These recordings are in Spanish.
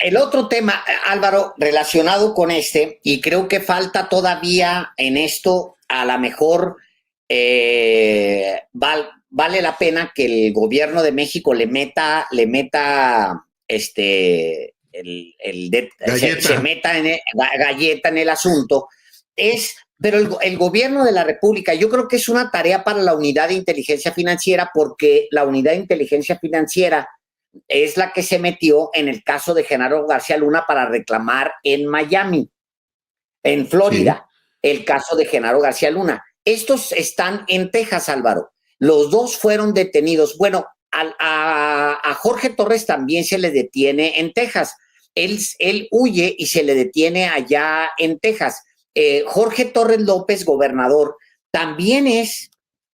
el otro tema, Álvaro, relacionado con y creo que falta todavía en esto, a lo mejor vale la pena que el gobierno de México le meta se meta galleta en el asunto, pero el gobierno de la República, yo creo que es una tarea para la unidad de inteligencia financiera, porque la unidad de inteligencia financiera es la que se metió en el caso de Genaro García Luna para reclamar en Miami, en Florida, sí, el caso de Genaro García Luna. Estos están en Texas, Álvaro. Los dos fueron detenidos. Bueno, a Jorge Torres también se le detiene en Texas. Él huye y se le detiene allá en Texas. Jorge Torres López, gobernador, también es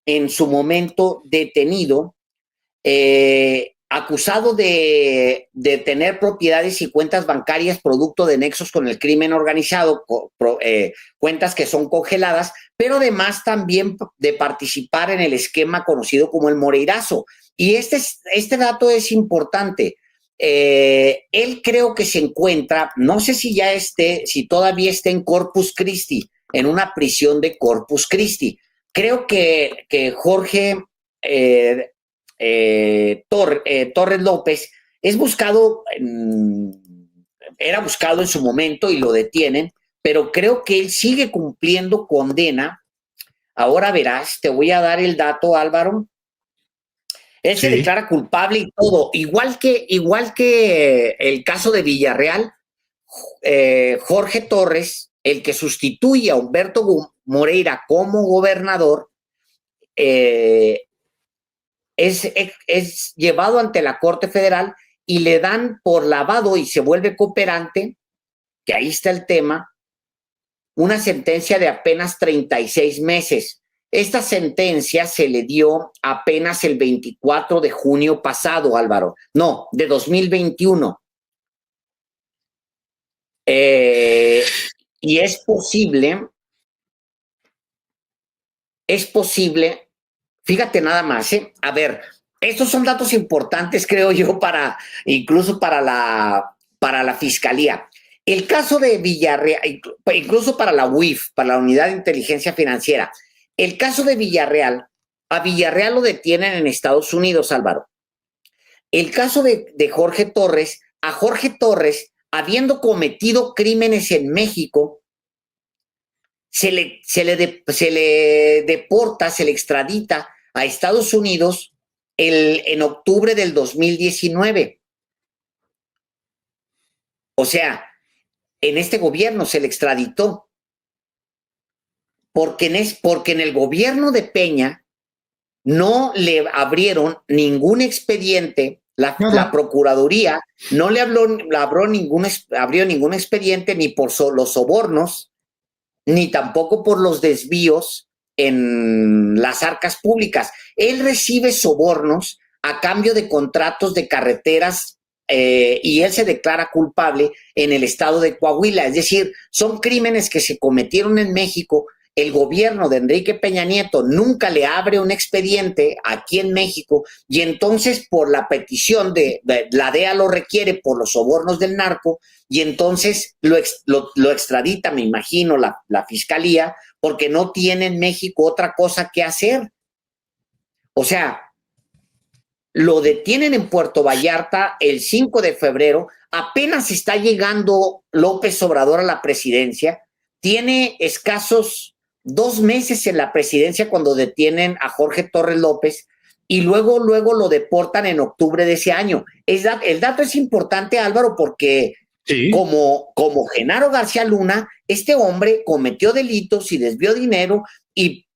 en su momento detenido, acusado de tener propiedades y cuentas bancarias producto de nexos con el crimen organizado, cuentas que son congeladas, pero además también de participar en el esquema conocido como el Moreirazo. Y este dato es importante. Él creo que se encuentra, no sé si si todavía está en Corpus Christi, en una prisión de Corpus Christi. Creo que Jorge Torres López es buscado, era buscado en su momento y lo detienen, pero creo que él sigue cumpliendo condena. Ahora verás, te voy a dar el dato, Álvaro. Él se declara culpable y todo, igual que el caso de Villarreal. Jorge Torres, el que sustituye a Humberto Moreira como gobernador, es llevado ante la Corte Federal y le dan por lavado y se vuelve cooperante, que ahí está el tema, una sentencia de apenas 36 meses. Esta sentencia se le dio apenas el 24 de junio pasado, Álvaro. No, de 2021. Y es posible, fíjate nada más, a ver, estos son datos importantes, creo yo, incluso para la Fiscalía. El caso de Villarreal, incluso para la UIF, para la Unidad de Inteligencia Financiera, el caso de Villarreal, a Villarreal lo detienen en Estados Unidos, Álvaro. El caso de Jorge Torres, a Jorge Torres, habiendo cometido crímenes en México, se le deporta, se le extradita a Estados Unidos en octubre del 2019. O sea, en este gobierno se le extraditó. Porque en el gobierno de Peña no le abrieron ningún expediente, la Procuraduría no le abrió ningún expediente ni por los sobornos, ni tampoco por los desvíos en las arcas públicas. Él recibe sobornos a cambio de contratos de carreteras y él se declara culpable en el estado de Coahuila. Es decir, son crímenes que se cometieron en México. El gobierno de Enrique Peña Nieto nunca le abre un expediente aquí en México y entonces por la petición la DEA lo requiere por los sobornos del narco y entonces lo extradita, me imagino, la Fiscalía, porque no tiene en México otra cosa que hacer. O sea, lo detienen en Puerto Vallarta el 5 de febrero, apenas está llegando López Obrador a la presidencia, tiene escasos 2 meses en la presidencia cuando detienen a Jorge Torres López y luego lo deportan en octubre de ese año. El dato es importante, Álvaro, porque como Genaro García Luna, este hombre cometió delitos y desvió dinero, y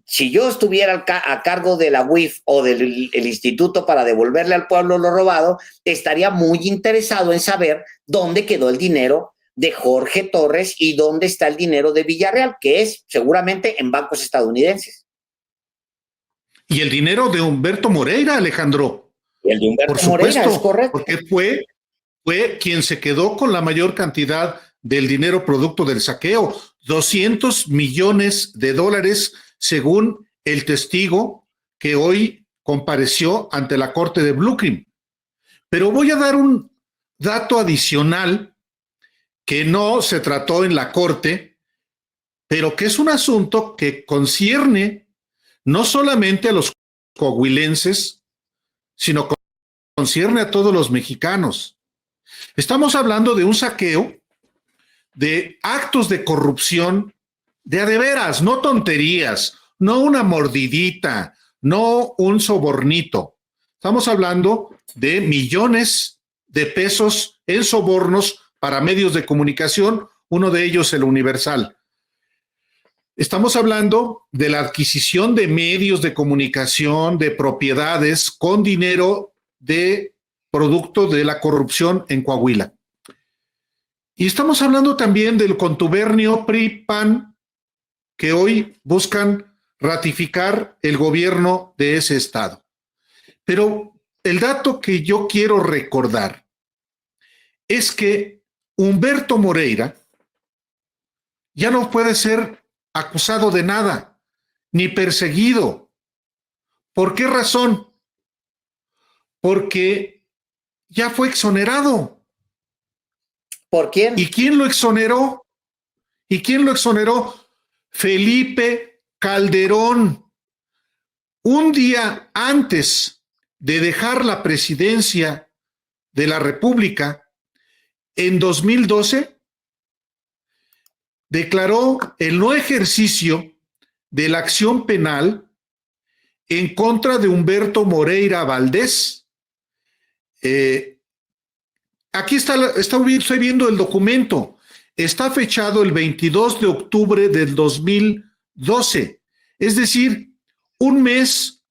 si yo estuviera a cargo de la UIF o del instituto para devolverle al pueblo lo robado, estaría muy interesado en saber dónde quedó el dinero de Jorge Torres y dónde está el dinero de Villarreal, que es seguramente en bancos estadounidenses. Y el dinero de Humberto Moreira, Alejandro. Y el de Humberto por supuesto, Moreira, es correcto. Porque fue quien se quedó con la mayor cantidad del dinero producto del saqueo, $200 millones, según el testigo que hoy compareció ante la corte de Brooklyn. Pero voy a dar dato adicional que no se trató en la Corte, pero que es un asunto que concierne no solamente a los coahuilenses, sino concierne a todos los mexicanos. Estamos hablando de un saqueo, de actos de corrupción, de a de veras, no tonterías, no una mordidita, no un sobornito. Estamos hablando de millones de pesos en sobornos para medios de comunicación, uno de ellos el Universal. Estamos hablando de la adquisición de medios de comunicación, de propiedades con dinero de producto de la corrupción en Coahuila. Y estamos hablando también del contubernio PRI-PAN que hoy buscan ratificar el gobierno de ese estado. Pero el dato que yo quiero recordar es que Humberto Moreira ya no puede ser acusado de nada, ni perseguido. ¿Por qué razón? Porque ya fue exonerado. ¿Por quién? ¿Y quién lo exoneró? ¿Y quién lo exoneró? Felipe Calderón. Un día antes de dejar la presidencia de la República, en 2012, declaró el no ejercicio de la acción penal en contra de Humberto Moreira Valdés. Aquí estoy viendo el documento. Está fechado el 22 de octubre del 2012. Es decir, un mes,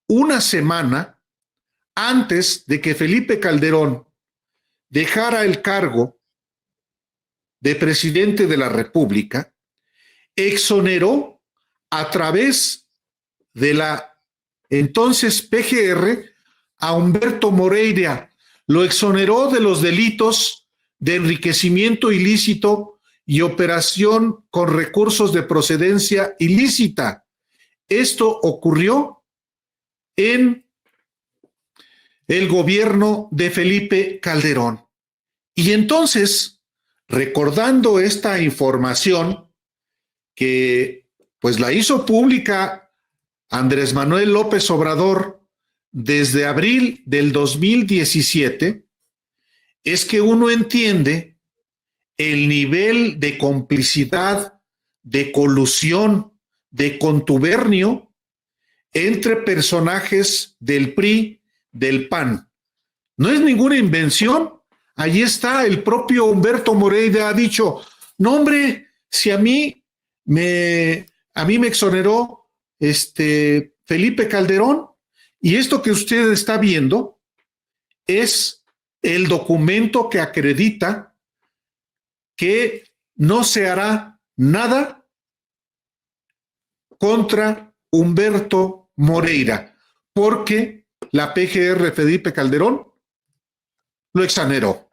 una semana antes de que Felipe Calderón dejara el cargo de presidente de la República, exoneró a través de la entonces PGR a Humberto Moreira. Lo exoneró de los delitos de enriquecimiento ilícito y operación con recursos de procedencia ilícita. Esto ocurrió en el gobierno de Felipe Calderón. Y entonces, recordando esta información que pues la hizo pública Andrés Manuel López Obrador desde abril del 2017, es que uno entiende el nivel de complicidad, de colusión, de contubernio entre personajes del PRI, del PAN. No es ninguna invención. Allí está, el propio Humberto Moreira ha dicho, no hombre, si a mí me exoneró Felipe Calderón, y esto que usted está viendo es el documento que acredita que no se hará nada contra Humberto Moreira, porque la PGR Felipe Calderón lo exoneró,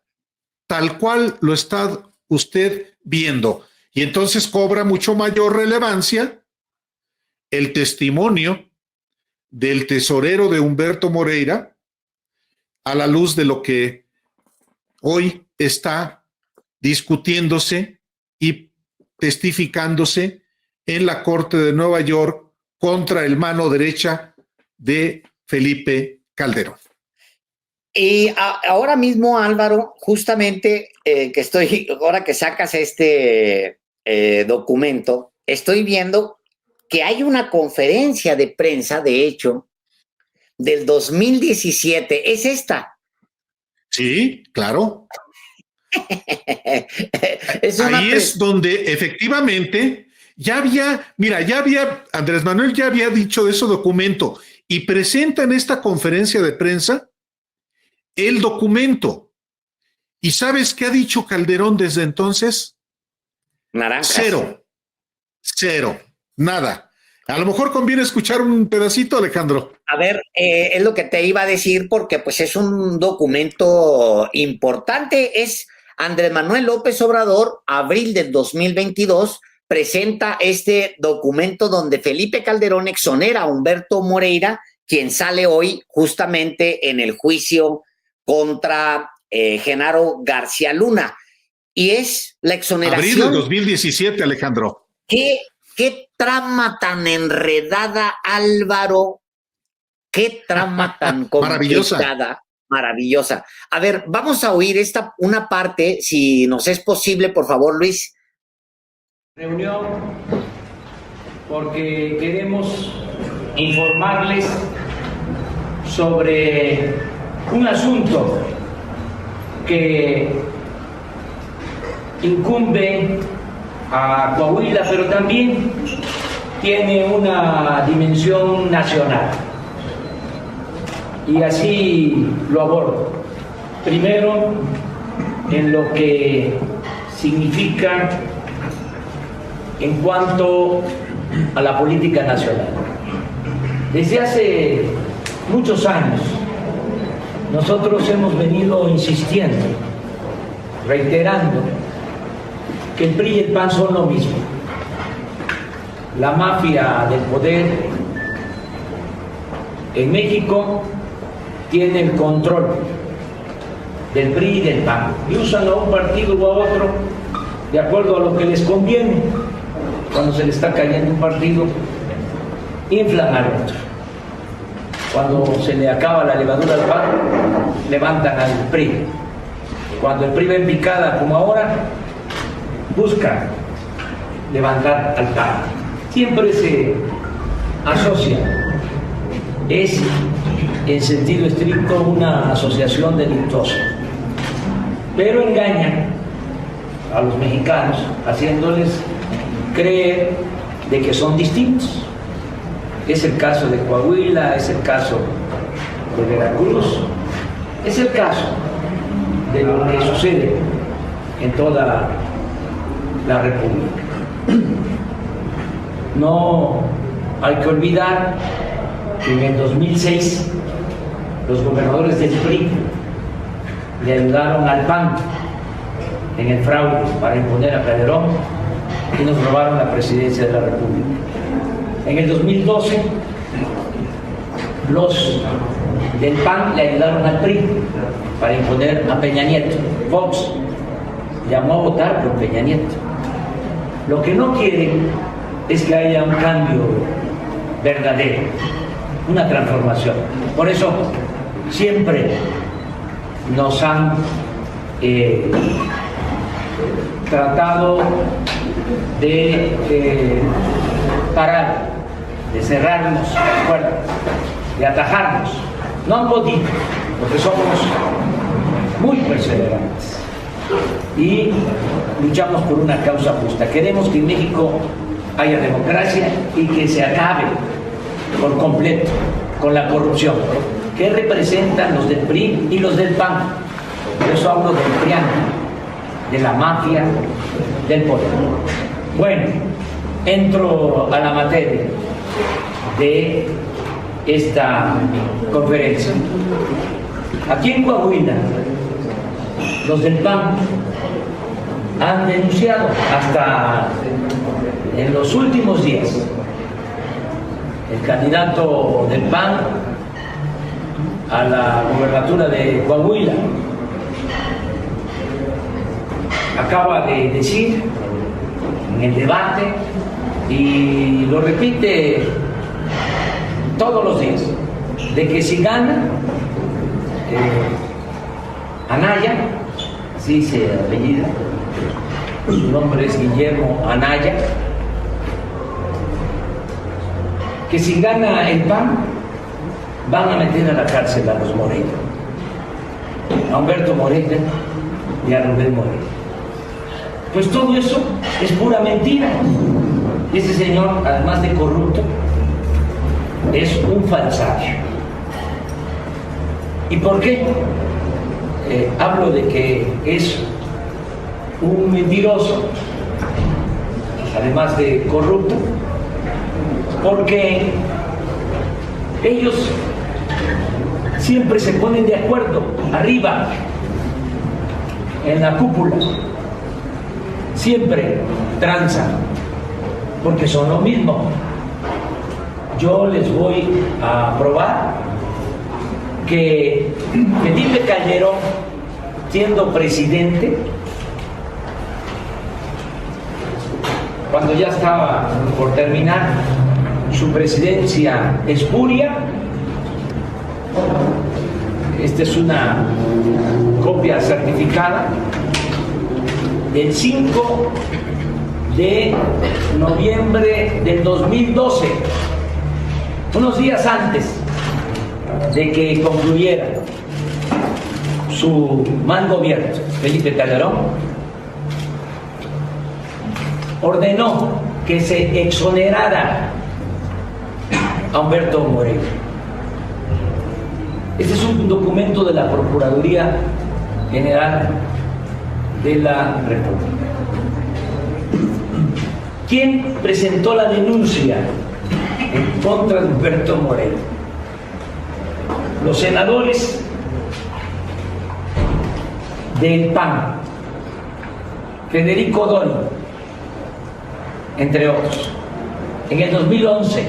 tal cual lo está usted viendo. Y entonces cobra mucho mayor relevancia el testimonio del tesorero de Humberto Moreira a la luz de lo que hoy está discutiéndose y testificándose en la Corte de Nueva York contra el mano derecha de Felipe Calderón. Y ahora mismo, Álvaro, justamente ahora que sacas este documento, estoy viendo que hay una conferencia de prensa, de hecho, del 2017. ¿Es esta? Sí, claro. Ahí es donde efectivamente Andrés Manuel ya había dicho de ese documento y presenta en esta conferencia de prensa el documento. ¿Y sabes qué ha dicho Calderón desde entonces? Naranjas. Cero, nada. A lo mejor conviene escuchar un pedacito, Alejandro. A ver, es lo que te iba a decir porque pues es un documento importante. Es Andrés Manuel López Obrador, abril del 2022, presenta este documento donde Felipe Calderón exonera a Humberto Moreira, quien sale hoy justamente en el juicio contra Genaro García Luna, y es la exoneración. Abril de 2017, Alejandro. ¿Qué trama tan enredada, Álvaro? ¿Qué trama tan complicada? Maravillosa. A ver, vamos a oír una parte, si nos es posible, por favor, Luis. Reunión porque queremos informarles sobre un asunto que incumbe a Coahuila, pero también tiene una dimensión nacional. Y así lo abordo. Primero, en lo que significa en cuanto a la política nacional. Desde hace muchos años, nosotros hemos venido insistiendo, reiterando, que el PRI y el PAN son lo mismo. La mafia del poder en México tiene el control del PRI y del PAN y usan a un partido o a otro de acuerdo a lo que les conviene. Cuando se le está cayendo un partido, inflan al otro. Cuando se le acaba la levadura al PAN, levantan al PRI. Cuando el PRI va en picada como ahora, buscan levantar al PAN. Siempre se asocia. Es en sentido estricto una asociación delictuosa, pero engañan a los mexicanos haciéndoles creer de que son distintos. Es el caso de Coahuila, es el caso de Veracruz, es el caso de lo que sucede en toda la República. No hay que olvidar que en el 2006 los gobernadores del PRI le ayudaron al PAN en el fraude para imponer a Calderón y nos robaron la presidencia de la República. En el 2012 los del PAN le ayudaron al PRI para imponer a Peña Nieto. Fox llamó a votar por Peña Nieto. Lo que no quieren es que haya un cambio verdadero, una transformación. Por eso siempre nos han tratado de parar, de cerrarnos las puertas, de atajarnos. No han podido, porque somos muy perseverantes y luchamos por una causa justa. Queremos que en México haya democracia y que se acabe por completo con la corrupción que representan los del PRI y los del PAN. Por eso hablo del triángulo, de la mafia del poder. Bueno, entro a la materia de esta conferencia. Aquí en Coahuila, los del PAN han denunciado hasta en los últimos días. El candidato del PAN a la gubernatura de Coahuila acaba de decir en el debate, y lo repite todos los días, de que si gana Anaya, así se apellida, su nombre es Guillermo Anaya, que si gana el PAN van a meter a la cárcel a los Moreira, a Humberto Moreira y a Rubén Moreira. Pues todo eso es pura mentira. Este señor, además de corrupto, es un falsario. ¿Y por qué? Hablo de que es un mentiroso, además de corrupto, porque ellos siempre se ponen de acuerdo arriba, en la cúpula, siempre transan, porque son lo mismo. Yo les voy a probar que Felipe Calderón siendo presidente, cuando ya estaba por terminar su presidencia espuria. Esta es una copia certificada del 5 de noviembre del 2012, unos días antes de que concluyera su mal gobierno. Felipe Calderón ordenó que se exonerara a Humberto Moreira. Este es un documento de la Procuraduría General de la República. ¿Quién presentó la denuncia en contra de Humberto Moreira? Los senadores del PAN, Federico Doni, entre otros. En el 2011,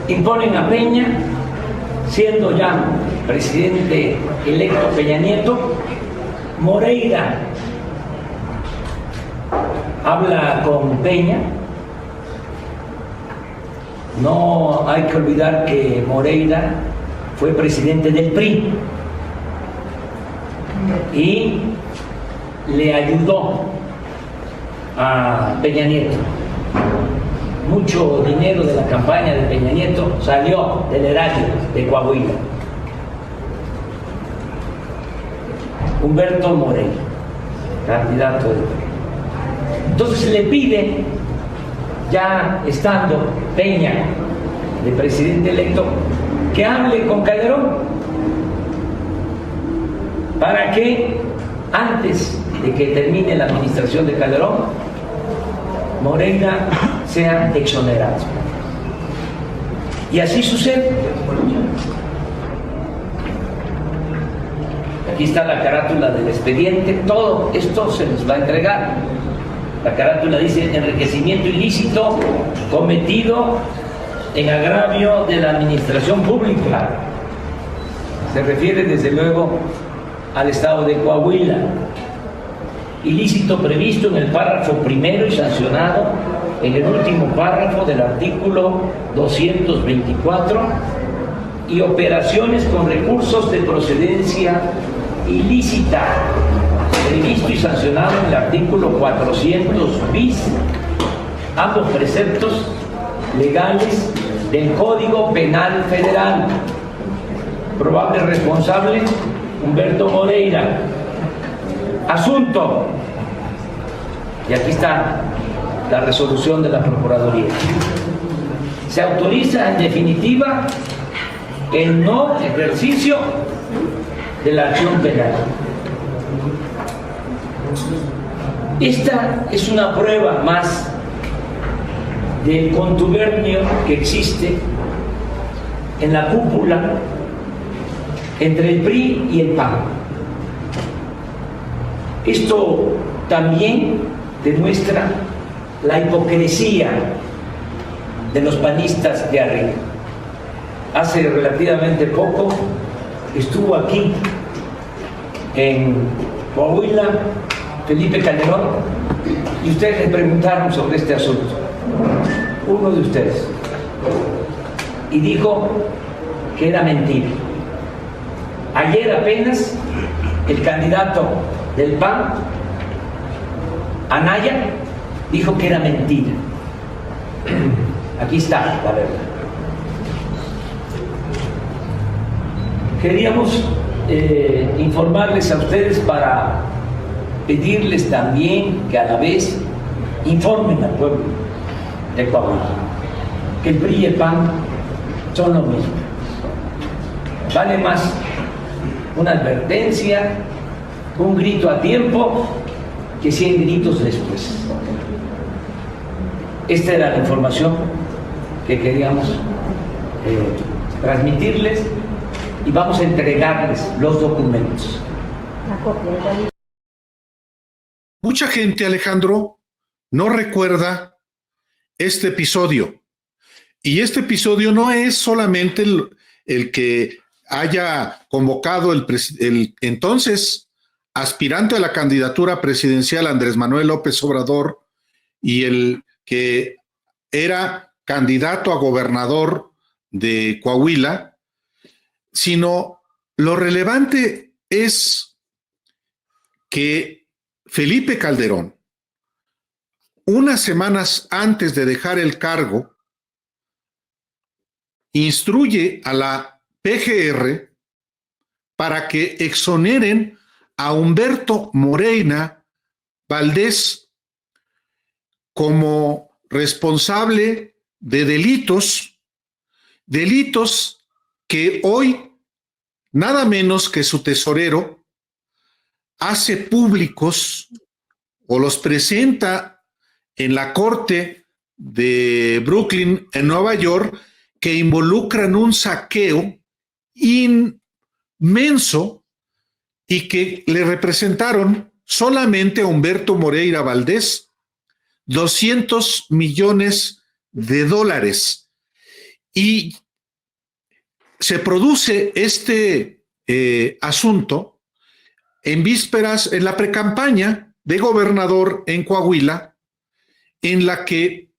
imponen a Peña, siendo ya presidente electo Peña Nieto. Moreira habla con Peña. No hay que olvidar que Moreira fue presidente del PRI y le ayudó a Peña Nieto. Mucho dinero de la campaña de Peña Nieto salió del erario de Coahuila. Humberto Moreira, candidato del PRI. Entonces le pide, ya estando Peña de presidente electo, que hable con Calderón para que antes de que termine la administración de Calderón, Moreira sea exonerado. Y así sucede. Aquí está la carátula del expediente. Todo esto se les va a entregar. La carátula dice: enriquecimiento ilícito cometido en agravio de la administración pública. Se refiere desde luego al estado de Coahuila. Ilícito previsto en el párrafo primero y sancionado en el último párrafo del artículo 224, y operaciones con recursos de procedencia ilícita, previsto y sancionado en el artículo 400 bis, ambos preceptos legales del Código Penal Federal. Probable responsable: Humberto Moreira. Asunto, y aquí está la resolución de la Procuraduría. Se autoriza en definitiva el no ejercicio de la acción penal. Esta es una prueba más del contubernio que existe en la cúpula entre el PRI y el PAN. Esto también demuestra la hipocresía de los panistas de arriba. Hace relativamente poco estuvo aquí en Coahuila Felipe Calderón y ustedes le preguntaron sobre este asunto, uno de ustedes, y dijo que era mentira. Ayer apenas el candidato del PAN, Anaya, dijo que era mentira. Aquí está la verdad. Queríamos informarles a ustedes para pedirles también que a la vez informen al pueblo de Coahuila que el PRI y el PAN son lo mismo. Vale más una advertencia, un grito a tiempo, que 100 gritos después. Esta era la información que queríamos transmitirles, y vamos a entregarles los documentos. Mucha gente, Alejandro, no recuerda este episodio. Y este episodio no es solamente el que haya convocado el entonces aspirante a la candidatura presidencial Andrés Manuel López Obrador y el que era candidato a gobernador de Coahuila, sino lo relevante es que Felipe Calderón, unas semanas antes de dejar el cargo, instruye a la PGR para que exoneren a Humberto Moreira Valdés como responsable de delitos que hoy nada menos que su tesorero hace públicos o los presenta en la corte de Brooklyn, en Nueva York, que involucran un saqueo inmenso y que le representaron solamente a Humberto Moreira Valdés $200 millones. Y se produce este asunto en vísperas, en la precampaña de gobernador en Coahuila, en la que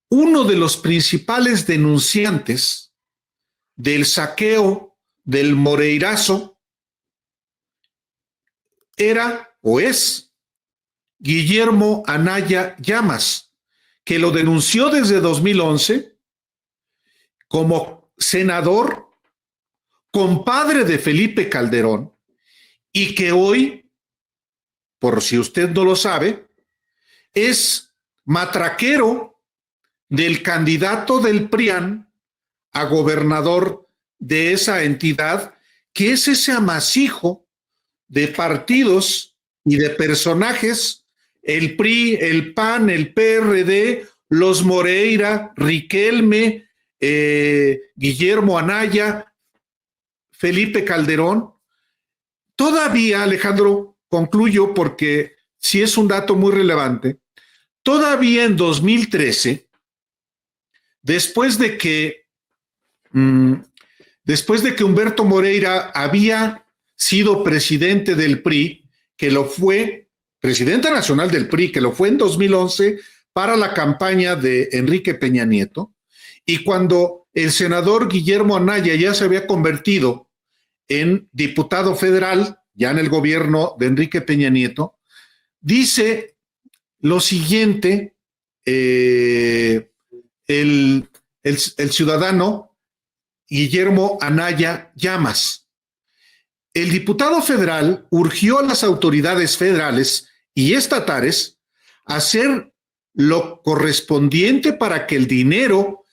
uno de los principales denunciantes del saqueo del Moreirazo era o es Guillermo Anaya Llamas, que lo denunció desde 2011 como senador, compadre de Felipe Calderón, y que hoy, por si usted no lo sabe, es matraquero del candidato del PRIAN a gobernador de esa entidad, que es ese amasijo de partidos y de personajes, el PRI, el PAN, el PRD, los Moreira, Riquelme, Guillermo Anaya, Felipe Calderón. Todavía, Alejandro, concluyo porque sí es un dato muy relevante, todavía en 2013, después de que Humberto Moreira había sido presidente del PRI, que lo fue, presidente nacional del PRI, que lo fue en 2011 para la campaña de Enrique Peña Nieto, y cuando el senador Guillermo Anaya ya se había convertido en diputado federal, ya en el gobierno de Enrique Peña Nieto, dice lo siguiente, el ciudadano Guillermo Anaya Llamas. El diputado federal urgió a las autoridades federales y estatales a hacer lo correspondiente para que el dinero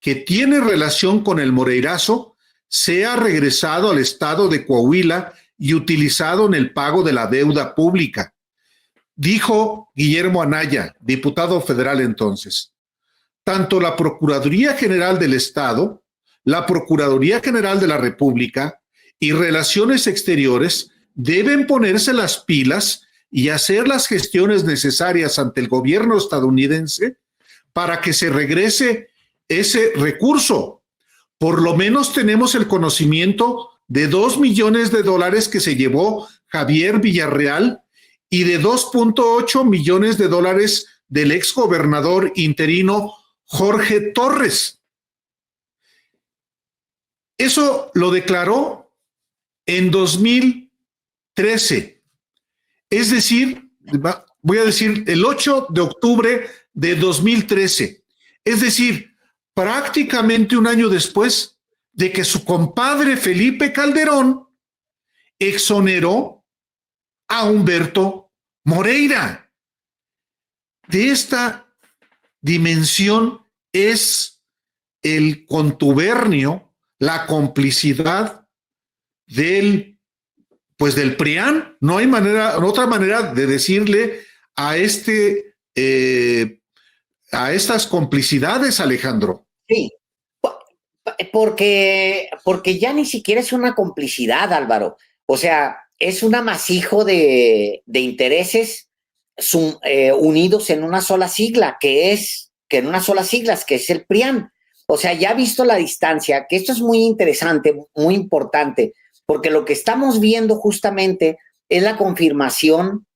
que tiene relación con el Moreirazo sea regresado al estado de Coahuila y utilizado en el pago de la deuda pública. Dijo Guillermo Anaya, diputado federal entonces. Tanto la Procuraduría General del Estado, la Procuraduría General de la República y Relaciones Exteriores deben ponerse las pilas y hacer las gestiones necesarias ante el gobierno estadounidense para que se regrese ese recurso. Por lo menos tenemos el conocimiento de $2 millones que se llevó Javier Villarreal y de $2.8 millones del exgobernador interino Jorge Torres. Eso lo declaró en 2013. Es decir, voy a decir el 8 de octubre de 2013. Es decir, prácticamente un año después de que su compadre Felipe Calderón exoneró a Humberto Moreira. De esta dimensión es el contubernio, la complicidad del PRIAN. No hay otra manera de decirle a estas complicidades, Alejandro. Sí, porque ya ni siquiera es una complicidad, Álvaro. O sea, es un amasijo de intereses unidos en una sola sigla, que es el PRIAN. O sea, ya visto la distancia, que esto es muy interesante, muy importante, porque lo que estamos viendo justamente es la confirmación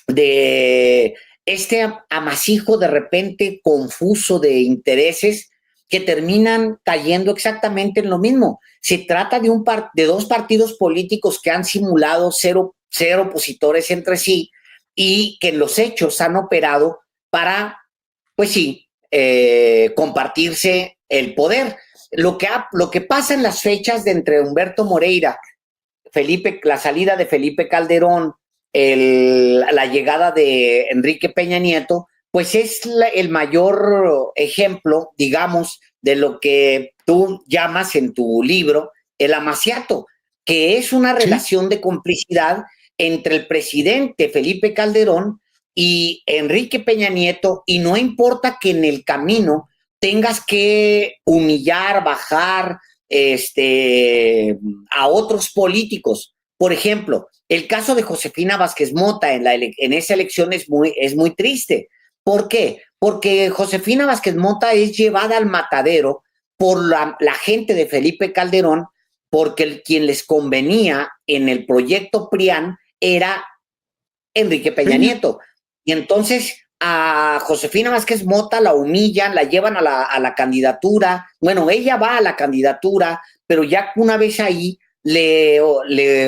de este amasijo de repente confuso de intereses que terminan cayendo exactamente en lo mismo. Se trata de dos partidos políticos que han simulado ser opositores entre sí y que en los hechos han operado para, pues sí, compartirse el poder. Lo que pasa en las fechas de entre Humberto Moreira, la salida de Felipe Calderón, la llegada de Enrique Peña Nieto, pues es el mayor ejemplo, digamos, de lo que tú llamas en tu libro el amaciato, que es una relación de complicidad entre el presidente Felipe Calderón y Enrique Peña Nieto, y no importa que en el camino tengas que humillar, bajar a otros políticos. Por ejemplo, el caso de Josefina Vázquez Mota en esa elección es muy triste. ¿Por qué? Porque Josefina Vázquez Mota es llevada al matadero por la gente de Felipe Calderón, porque quien les convenía en el proyecto PRIAN era Enrique Peña Nieto. Y entonces a Josefina Vázquez Mota la humillan, la llevan a la candidatura. Bueno, ella va a la candidatura, pero ya una vez ahí le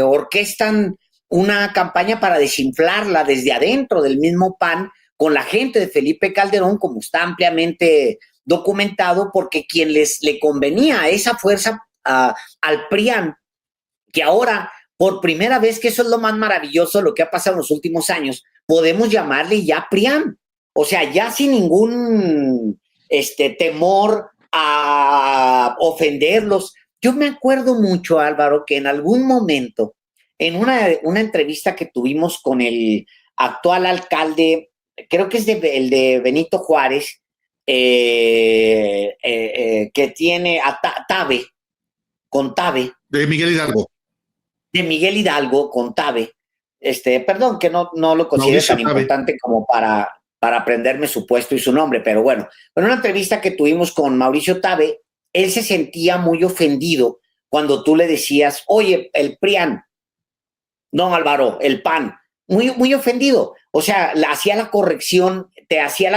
orquestan una campaña para desinflarla desde adentro del mismo PAN con la gente de Felipe Calderón, como está ampliamente documentado, porque quien le convenía a esa fuerza, al PRIAN, que ahora, por primera vez, que eso es lo más maravilloso, lo que ha pasado en los últimos años, podemos llamarle ya PRIAN. O sea, ya sin ningún temor a ofenderlos. Yo me acuerdo mucho, Álvaro, que en algún momento, en una entrevista que tuvimos con el actual alcalde, creo que es el de Benito Juárez, que tiene a Tabe, con Tabe. De Miguel Hidalgo. De Miguel Hidalgo, con Tabe. Perdón que no lo considero tan importante como para aprenderme su puesto y su nombre, pero bueno, en una entrevista que tuvimos con Mauricio Tabe, él se sentía muy ofendido cuando tú le decías, oye, el PRIAN, no Álvaro, el PAN, muy ofendido. O sea, te hacía la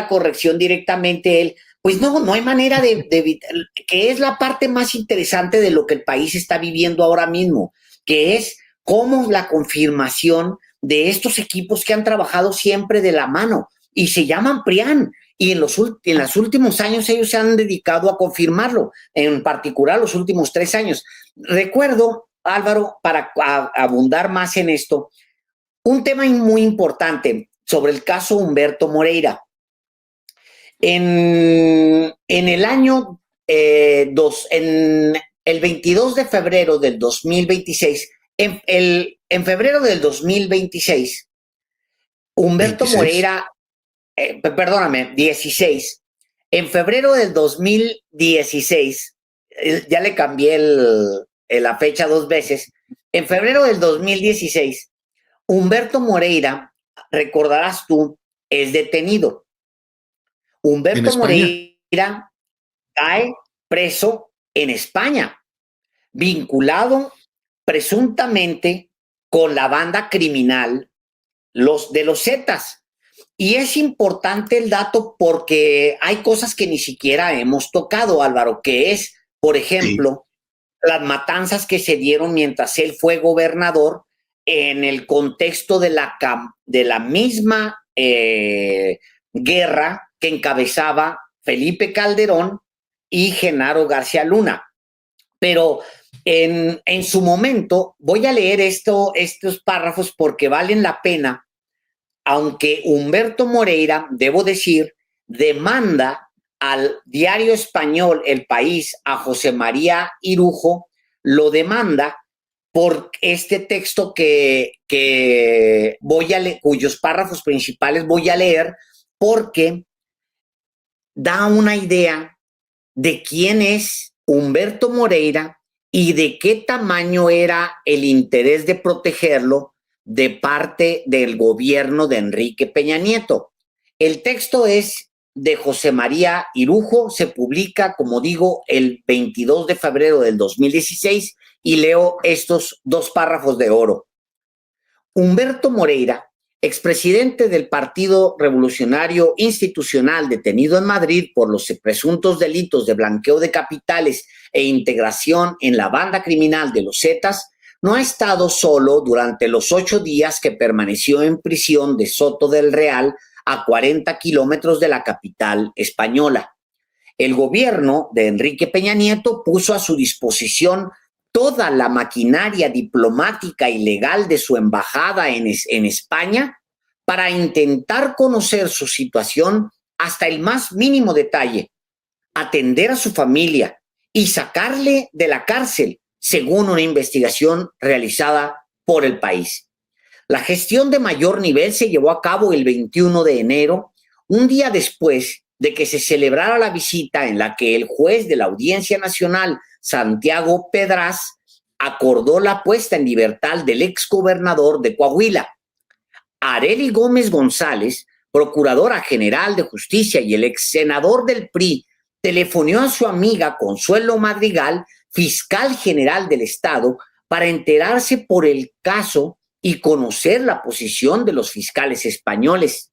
corrección directamente él. Pues no hay manera de evitar, que es la parte más interesante de lo que el país está viviendo ahora mismo, que es cómo la confirmación de estos equipos que han trabajado siempre de la mano y se llaman PRIAN. Y en los últimos años ellos se han dedicado a confirmarlo, en particular los últimos 3 años. Recuerdo, Álvaro, para abundar más en esto, un tema muy importante sobre el caso Humberto Moreira. En el año en el 22 de febrero del 2026, en febrero del 2026, Humberto 26. Moreira, perdóname, 16. En febrero del 2016, ya le cambié la fecha 2 veces. En febrero del 2016, Humberto Moreira, recordarás tú, es detenido. Humberto Moreira cae preso en España, vinculado presuntamente con la banda criminal de los Zetas. Y es importante el dato porque hay cosas que ni siquiera hemos tocado, Álvaro, que es, por ejemplo, las matanzas que se dieron mientras él fue gobernador en el contexto de la misma guerra que encabezaba Felipe Calderón y Genaro García Luna. Pero en su momento, voy a leer estos párrafos porque valen la pena, aunque Humberto Moreira, debo decir, demanda al diario español El País, a José María Irujo, lo demanda por este texto que voy a leer, cuyos párrafos principales voy a leer, porque da una idea de quién es Humberto Moreira y de qué tamaño era el interés de protegerlo de parte del gobierno de Enrique Peña Nieto. El texto es de José María Irujo se publica, como digo, el 22 de febrero del 2016 y leo estos dos párrafos de oro. Humberto Moreira, expresidente del Partido Revolucionario Institucional detenido en Madrid por los presuntos delitos de blanqueo de capitales e integración en la banda criminal de los Zetas, no ha estado solo durante los 8 días que permaneció en prisión de Soto del Real, a 40 kilómetros de la capital española. El gobierno de Enrique Peña Nieto puso a su disposición toda la maquinaria diplomática y legal de su embajada en España para intentar conocer su situación hasta el más mínimo detalle, atender a su familia y sacarle de la cárcel, según una investigación realizada por El País. La gestión de mayor nivel se llevó a cabo el 21 de enero, un día después de que se celebrara la visita en la que el juez de la Audiencia Nacional, Santiago Pedraz, acordó la puesta en libertad del exgobernador de Coahuila. Arely Gómez González, procuradora general de justicia y el exsenador del PRI, telefonó a su amiga Consuelo Madrigal, fiscal general del Estado, para enterarse por el caso y conocer la posición de los fiscales españoles.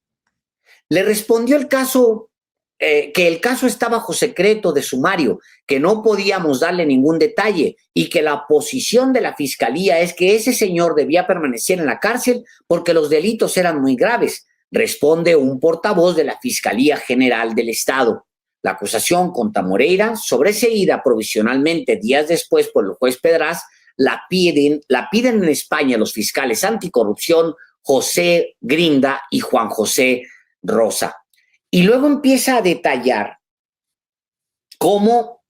Le respondió que el caso está bajo secreto de sumario, que no podíamos darle ningún detalle y que la posición de la fiscalía es que ese señor debía permanecer en la cárcel porque los delitos eran muy graves, responde un portavoz de la Fiscalía General del Estado. La acusación contra Moreira, sobreseída provisionalmente días después por el juez Pedraz, la piden en España los fiscales anticorrupción José Grinda y Juan José Rosa. Y luego empieza a detallar cómo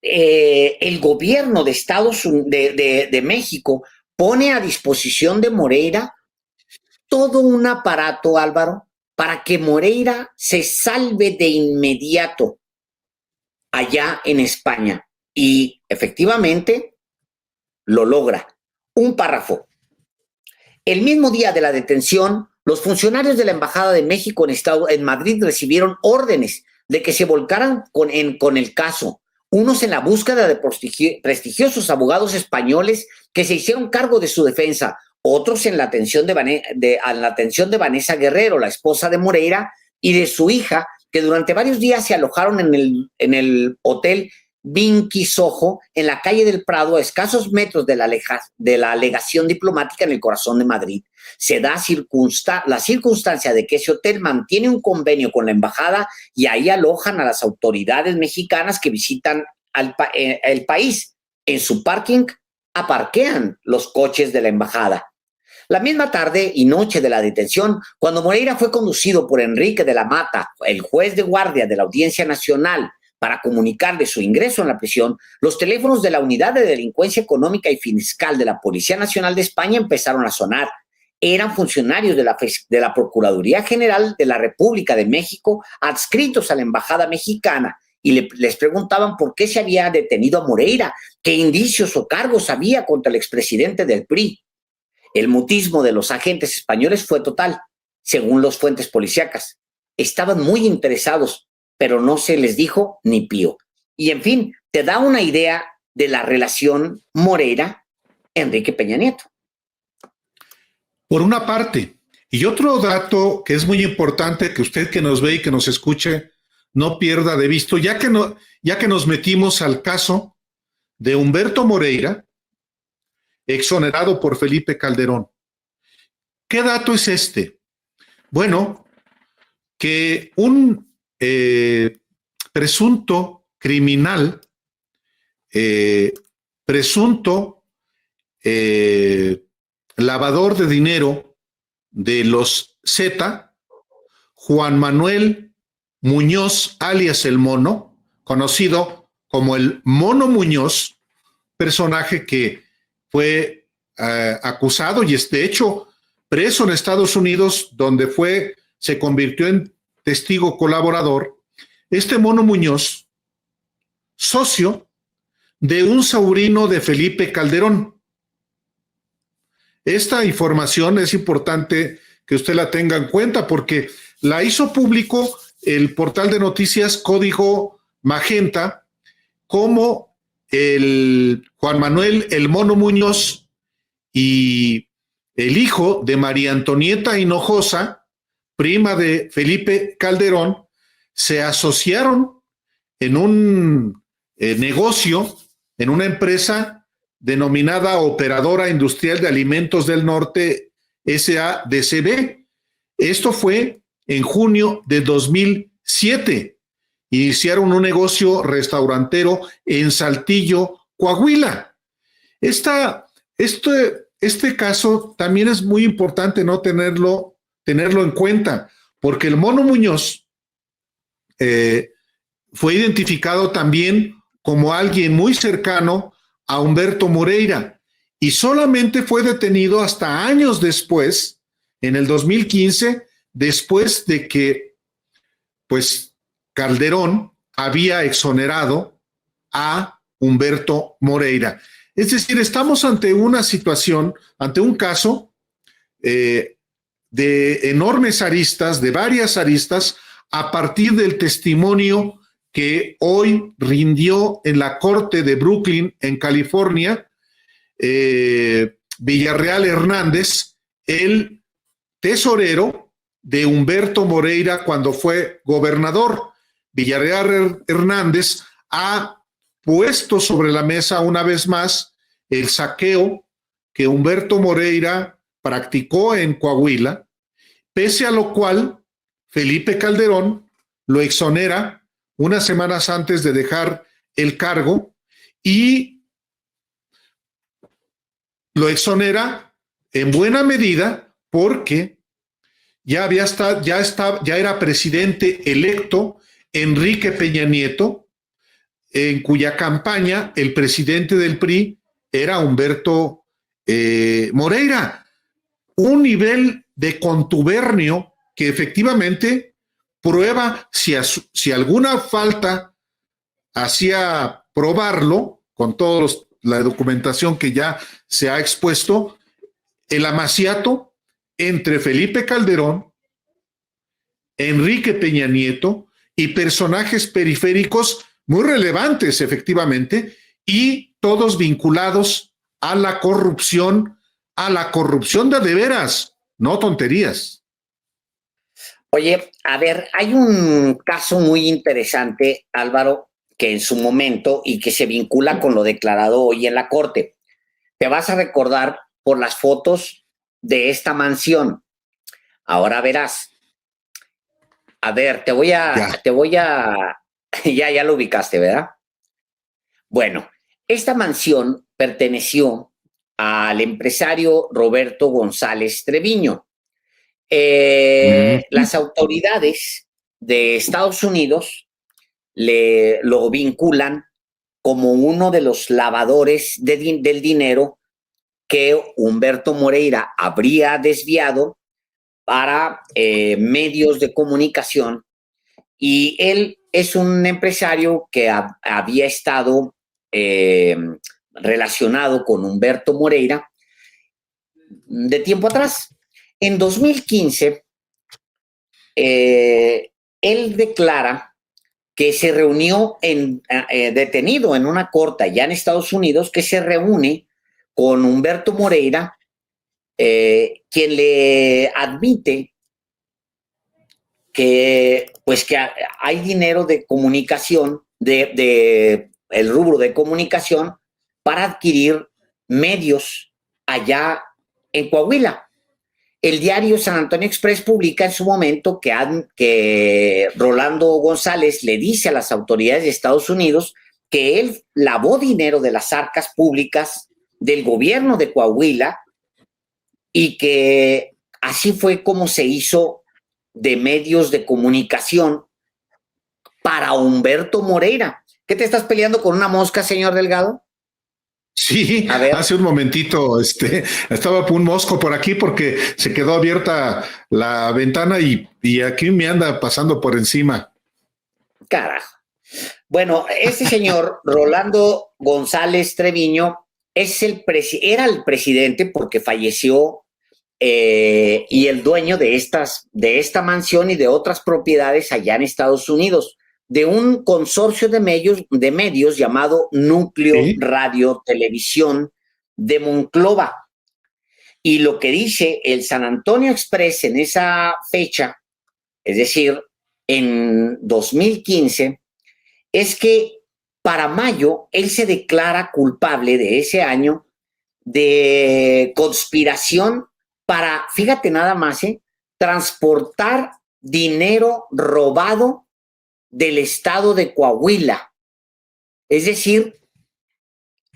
el gobierno de México pone a disposición de Moreira todo un aparato, Álvaro, para que Moreira se salve de inmediato allá en España. Y efectivamente lo logra. Un párrafo. El mismo día de la detención, los funcionarios de la Embajada de México en Madrid recibieron órdenes de que se volcaran con el caso. Unos en la búsqueda de prestigiosos abogados españoles que se hicieron cargo de su defensa, otros en la atención de Vanessa Guerrero, la esposa de Moreira, y de su hija, que durante varios días se alojaron en el hotel Vinky Soho, en la calle del Prado, a escasos metros de la legación diplomática en el corazón de Madrid. Se da la circunstancia de que ese hotel mantiene un convenio con la embajada y ahí alojan a las autoridades mexicanas que visitan el país. En su parking aparquean los coches de la embajada. La misma tarde y noche de la detención, cuando Moreira fue conducido por Enrique de la Mata, el juez de guardia de la Audiencia Nacional, para comunicarle su ingreso en la prisión, los teléfonos de la Unidad de Delincuencia Económica y Fiscal de la Policía Nacional de España empezaron a sonar. Eran funcionarios de la Procuraduría General de la República de México adscritos a la Embajada Mexicana y les preguntaban por qué se había detenido a Moreira, qué indicios o cargos había contra el expresidente del PRI. El mutismo de los agentes españoles fue total, según las fuentes policíacas. Estaban muy interesados, pero no se les dijo ni pío. Y en fin, te da una idea de la relación Moreira-Enrique Peña Nieto. Por una parte. Y otro dato que es muy importante que usted que nos ve y que nos escuche no pierda de vista, ya que nos metimos al caso de Humberto Moreira, exonerado por Felipe Calderón. ¿Qué dato es este? Bueno, que un presunto criminal, presunto lavador de dinero de los Zeta, Juan Manuel Muñoz, alias el Mono, conocido como el Mono Muñoz, personaje que fue acusado y de hecho preso en Estados Unidos, donde se convirtió en testigo colaborador. Este Mono Muñoz, socio de un sobrino de Felipe Calderón. Esta información es importante que usted la tenga en cuenta porque la hizo público el portal de noticias Código Magenta cómo el Juan Manuel El Mono Muñoz y el hijo de María Antonieta Hinojosa, prima de Felipe Calderón, se asociaron en un negocio, en una empresa denominada Operadora Industrial de Alimentos del Norte, SADCB. Esto fue en junio de 2007. Iniciaron un negocio restaurantero en Saltillo, Coahuila. Este caso también es muy importante no tenerlo en cuenta, porque el Mono Muñoz fue identificado también como alguien muy cercano a Humberto Moreira y solamente fue detenido hasta años después, en el 2015, después de que pues Calderón había exonerado a Humberto Moreira. Es decir, estamos ante una situación, ante un caso de enormes aristas, de varias aristas, a partir del testimonio que hoy rindió en la corte de Brooklyn, en California, Villarreal Hernández, el tesorero de Humberto Moreira cuando fue gobernador. Villarreal Hernández ha puesto sobre la mesa una vez más el saqueo que Humberto Moreira practicó en Coahuila, pese a lo cual Felipe Calderón lo exonera unas semanas antes de dejar el cargo y lo exonera en buena medida porque ya era presidente electo Enrique Peña Nieto, en cuya campaña el presidente del PRI era Humberto Moreira. Un nivel de contubernio que efectivamente prueba si alguna falta hacía probarlo, con toda la documentación que ya se ha expuesto, el amaciato entre Felipe Calderón, Enrique Peña Nieto y personajes periféricos muy relevantes, efectivamente, y todos vinculados a la corrupción de veras, no tonterías. Oye, a ver, hay un caso muy interesante, Álvaro, que en su momento y que se vincula con lo declarado hoy en la Corte. Te vas a recordar por las fotos de esta mansión. Ahora verás. A ver, ya lo ubicaste, ¿verdad? Bueno, esta mansión perteneció al empresario Roberto González Treviño. Las autoridades de Estados Unidos lo vinculan como uno de los lavadores del dinero que Humberto Moreira habría desviado para medios de comunicación, y él es un empresario que había estado relacionado con Humberto Moreira de tiempo atrás. En 2015, él declara que se reunió detenido en una corte ya en Estados Unidos, que se reúne con Humberto Moreira, quien le admite que hay dinero de comunicación, de el rubro de comunicación, para adquirir medios allá en Coahuila. El diario San Antonio Express publica en su momento que Rolando González le dice a las autoridades de Estados Unidos que él lavó dinero de las arcas públicas del gobierno de Coahuila y que así fue como se hizo de medios de comunicación para Humberto Moreira. ¿Qué te estás peleando con una mosca, señor Delgado? Sí, hace un momentito estaba un mosco por aquí porque se quedó abierta la ventana y aquí me anda pasando por encima. Carajo. Bueno, este señor Rolando González Treviño era el presidente, porque falleció y el dueño de esta mansión y de otras propiedades allá en Estados Unidos, de un consorcio de medios llamado Núcleo Radio Televisión de Monclova. Y lo que dice el San Antonio Express en esa fecha, es decir, en 2015, es que para mayo él se declara culpable de ese año de conspiración para, fíjate nada más, transportar dinero robado del estado de Coahuila. Es decir,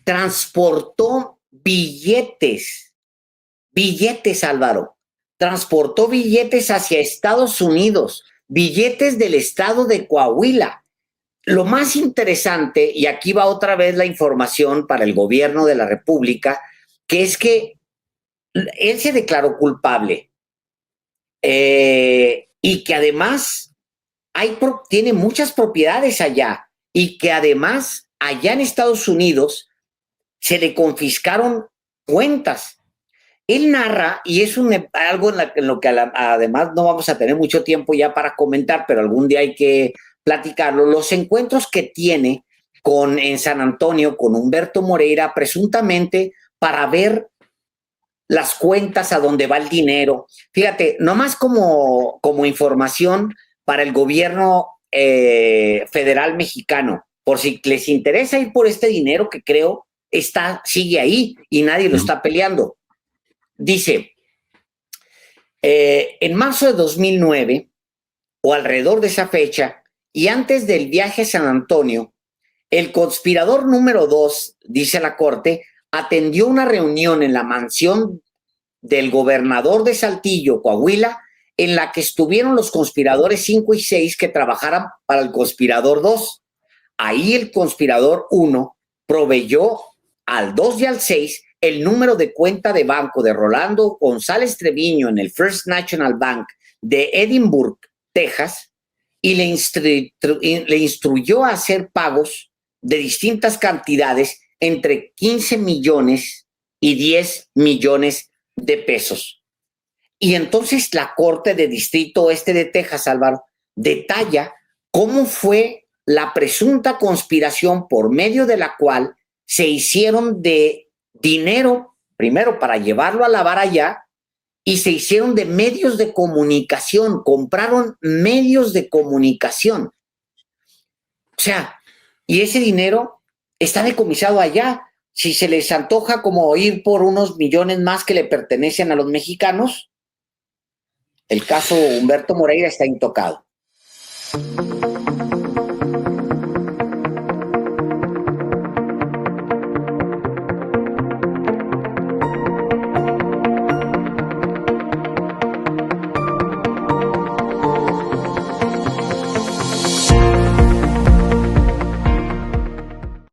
transportó billetes, Álvaro. Transportó billetes hacia Estados Unidos, billetes del estado de Coahuila. Lo más interesante, y aquí va otra vez la información para el gobierno de la República, que es que él se declaró culpable y que además tiene muchas propiedades allá y que además allá en Estados Unidos se le confiscaron cuentas. Él narra, y es algo en lo que además no vamos a tener mucho tiempo ya para comentar, pero algún día hay que platicarlo, los encuentros que tiene en San Antonio con Humberto Moreira, presuntamente para ver las cuentas, a dónde va el dinero. Fíjate, nomás como información para el gobierno federal mexicano, por si les interesa ir por este dinero que creo sigue ahí y nadie lo está peleando. Dice, en marzo de 2009, o alrededor de esa fecha, y antes del viaje a San Antonio, el conspirador número 2, dice la Corte, atendió una reunión en la mansión del gobernador de Saltillo, Coahuila, en la que estuvieron los conspiradores 5 y 6 que trabajaran para el conspirador 2. Ahí el conspirador 1 proveyó al 2 y al 6 el número de cuenta de banco de Rolando González Treviño en el First National Bank de Edinburgh, Texas, y le instruyó a hacer pagos de distintas cantidades entre 15 millones y 10 millones de pesos. Y entonces la Corte de Distrito Oeste de Texas, Álvaro, detalla cómo fue la presunta conspiración por medio de la cual se hicieron de dinero, primero para llevarlo a lavar allá, y se hicieron de medios de comunicación, compraron medios de comunicación. O sea, y ese dinero está decomisado allá. Si se les antoja como ir por unos millones más que le pertenecen a los mexicanos, el caso Humberto Moreira está intocado.